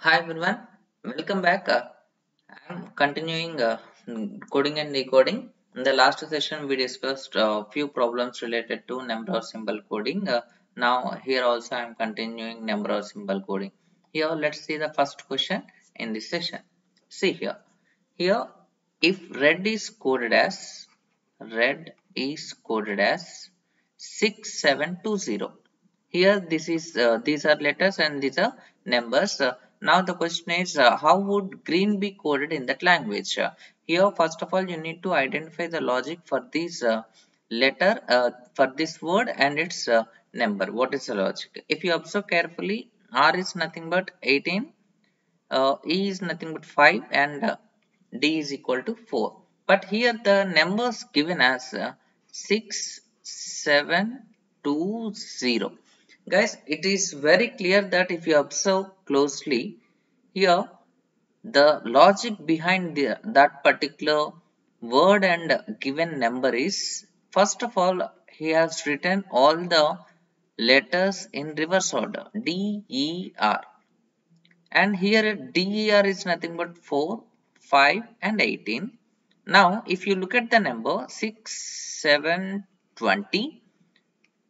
Hi everyone, welcome back. I'm continuing coding and decoding. In the last session, we discussed a few problems related to number or symbol coding. Now, here also I'm continuing number or symbol coding. Here, let's see the first question in this session. See here. Here, if red is coded as 6720. Here, these are letters and these are numbers. Now the question is, how would green be coded in that language? Here, first of all, you need to identify the logic for this letter, for this word and its number. What is the logic? If you observe carefully, R is nothing but 18, E is nothing but 5, and D is equal to 4. But here the numbers given as 6, 7, 2, 0. Guys, it is very clear that if you observe closely, here the logic behind that particular word and given number is, first of all, he has written all the letters in reverse order, D, E, R, and here DER is nothing but 4, 5 and 18. Now if you look at the number 6, 7, 20,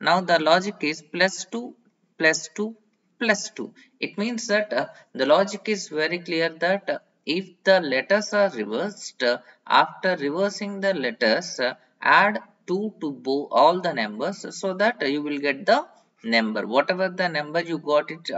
now the logic is plus 2, plus 2, plus 2. It means that the logic is very clear that if the letters are reversed, after reversing the letters, add 2 to all the numbers so that you will get the number. Whatever the number you got it,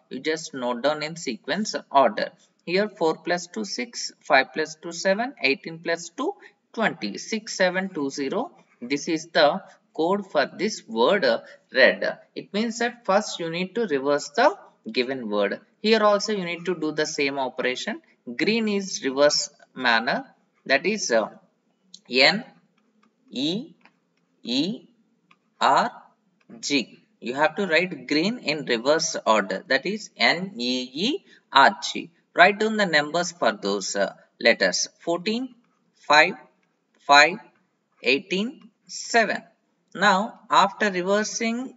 you just note down in sequence order. Here 4 plus 2, 6, 5 plus 2, 7, 18 plus 2, 20, 6, 7, 2, 0. This is the code for this word red. It means that first you need to reverse the given word. Here also you need to do the same operation. Green is reverse manner, that is N E E R G. You have to write green in reverse order, that is N E E R G. Write down the numbers for those letters: 14, 5, 5, 18, 7. Now after reversing,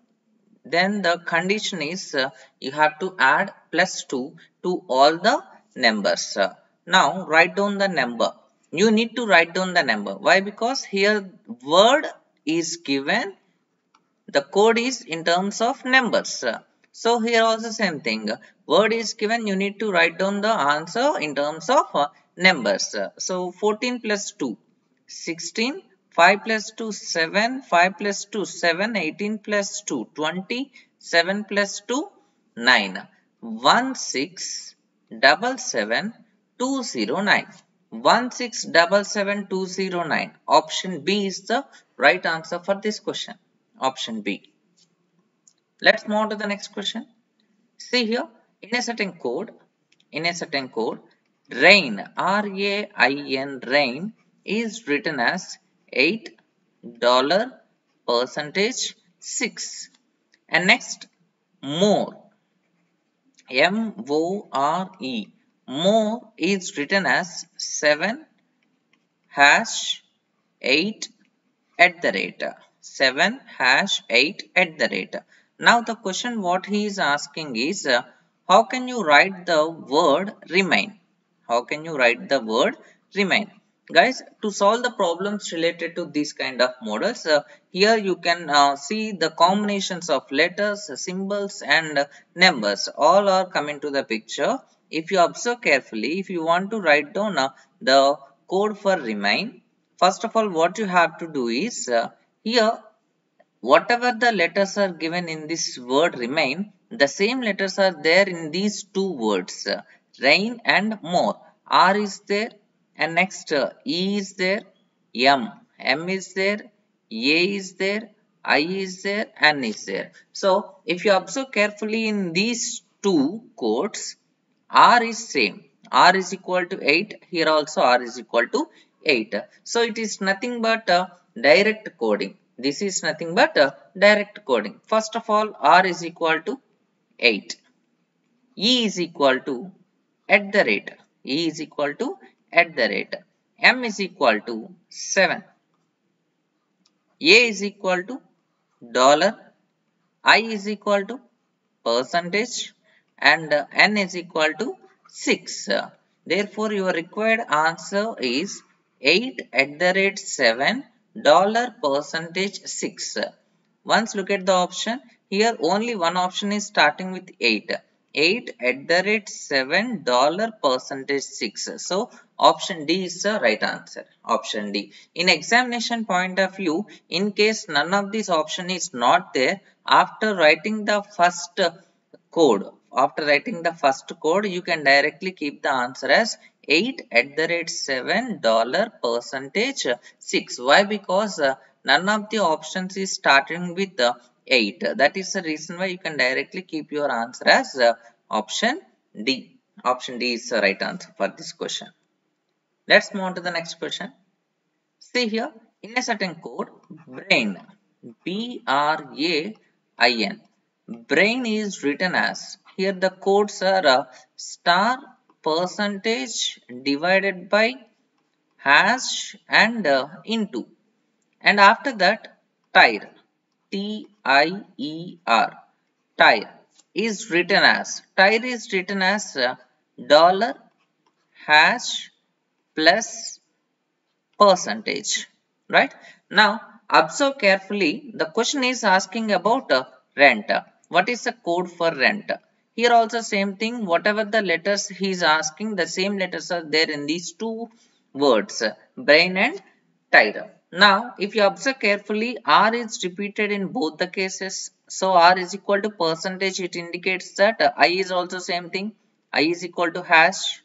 then the condition is you have to add plus 2 to all the numbers. Now write down the number. You need to write down the number. Why? Because here word is given, the code is in terms of numbers. So here also same thing. Word is given, you need to write down the answer in terms of numbers. So 14 plus 2, 16, 5 plus 2, 7, 5 plus 2, 7, 18 plus 2, 20, 7 plus 2, 9, 1, 6, 7, 7, 209. 1677209. Option B is the right answer for this question. Option B. Let's move on to the next question. See here, in a certain code, rain, R-A-I-N, rain is written as $8 percentage 6. And next, more, M-O-R-E, more is written as 7 hash 8 at the rate, 7 hash 8 at the rate. Now the question what he is asking is, how can you write the word remain? How can you write the word remain? Guys, to solve the problems related to these kind of models, here you can see the combinations of letters, symbols and numbers all are coming to the picture. If you observe carefully, if you want to write down the code for remain, first of all what you have to do is, here whatever the letters are given in this word remain, the same letters are there in these two words, rain and more. R is there, and next E is there, M is there, A is there, I is there, N is there. So if you observe carefully in these two codes, R is same. R is equal to 8. Here also R is equal to 8. So it is nothing but direct coding. This is nothing but direct coding. First of all, R is equal to 8. E is equal to at the rate. E is equal to at the rate. M is equal to 7. A is equal to dollar. I is equal to percentage, and N is equal to 6. Therefore, your required answer is 8 at the rate 7 dollar percentage 6. Once look at the option. Here only one option is starting with 8. 8 at the rate 7 dollar percentage 6. So option D is the right answer. Option D. In examination point of view, in case none of these option is not there, after writing the first code, you can directly keep the answer as 8 at the rate 7 dollar percentage 6. Why? Because none of the options is starting with 8. That is the reason why you can directly keep your answer as option D. Option D is the right answer for this question. Let's move on to the next question. See here, in a certain code, brain, BRAIN, brain is written as, here the codes are star, percentage divided by, hash and into. And after that, tire, TIER, tire is written as, dollar hash plus percentage, right? Now observe carefully, the question is asking about rent. What is the code for rent? Here also same thing, whatever the letters he is asking, the same letters are there in these two words, brain and tire. Now if you observe carefully, R is repeated in both the cases. So R is equal to percentage, it indicates that I is also same thing, I is equal to hash.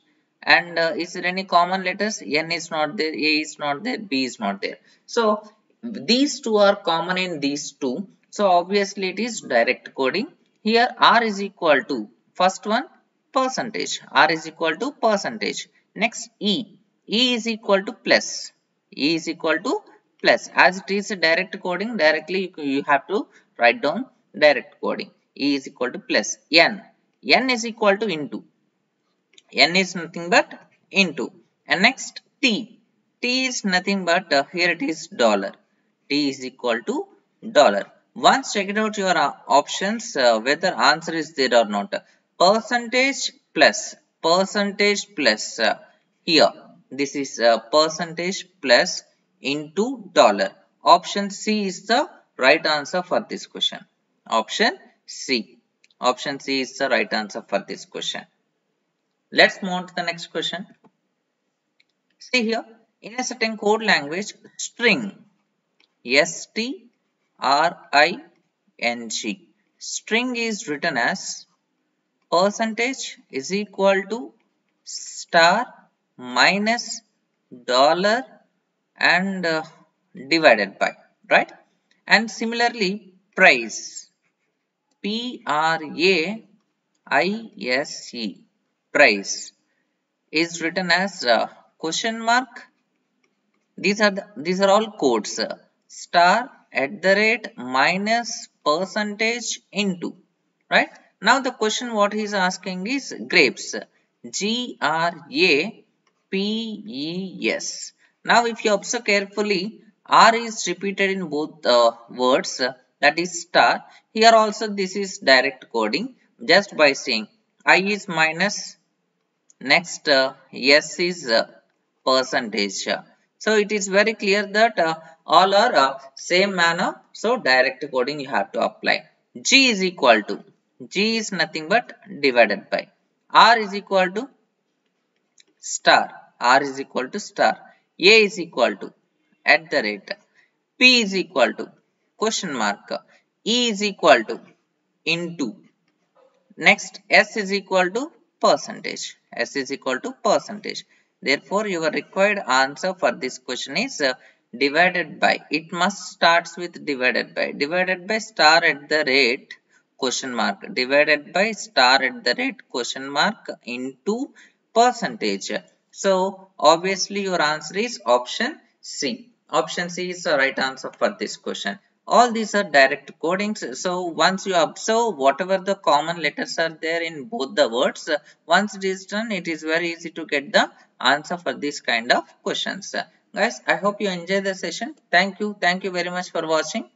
And is there any common letters? N is not there, A is not there, B is not there. So these two are common in these two. So obviously it is direct coding. Here R is equal to, first one, percentage. R is equal to percentage. Next E. E is equal to plus. E is equal to plus. As it is a direct coding, directly you have to write down direct coding. E is equal to plus. N. N is equal to into. N is nothing but into. And next T. T is nothing but here it is dollar. T is equal to dollar. Once check it out your options whether answer is there or not. Percentage plus. Here this is percentage plus into dollar. Option C is the right answer for this question. Option C. Option C is the right answer for this question. Let's move on to the next question. See here, in a certain code language, string, STRING, string is written as percentage is equal to star minus dollar and divided by, right? And similarly, price, PRAISE, price is written as question mark. These are all codes. Star at the rate minus percentage into, right? Now the question what he is asking is grapes. GRAPES. Now if you observe carefully, R is repeated in both words, that is star. Here also this is direct coding just by saying I is minus. Next, S is percentage. So it is very clear that all are same manner. So direct coding you have to apply. G is equal to, G is nothing but divided by. R is equal to star. R is equal to star. A is equal to at the rate. P is equal to question mark. E is equal to into. Next, S is equal to percentage. S is equal to percentage. Therefore, your required answer for this question is divided by. It must starts with divided by. Divided by star at the rate question mark. Divided by star at the rate question mark into percentage. So, obviously your answer is option C. Option C is the right answer for this question. All these are direct codings. So once you observe whatever the common letters are there in both the words, once it is done, it is very easy to get the answer for this kind of questions. Guys, I hope you enjoy the session. Thank you. Thank you very much for watching.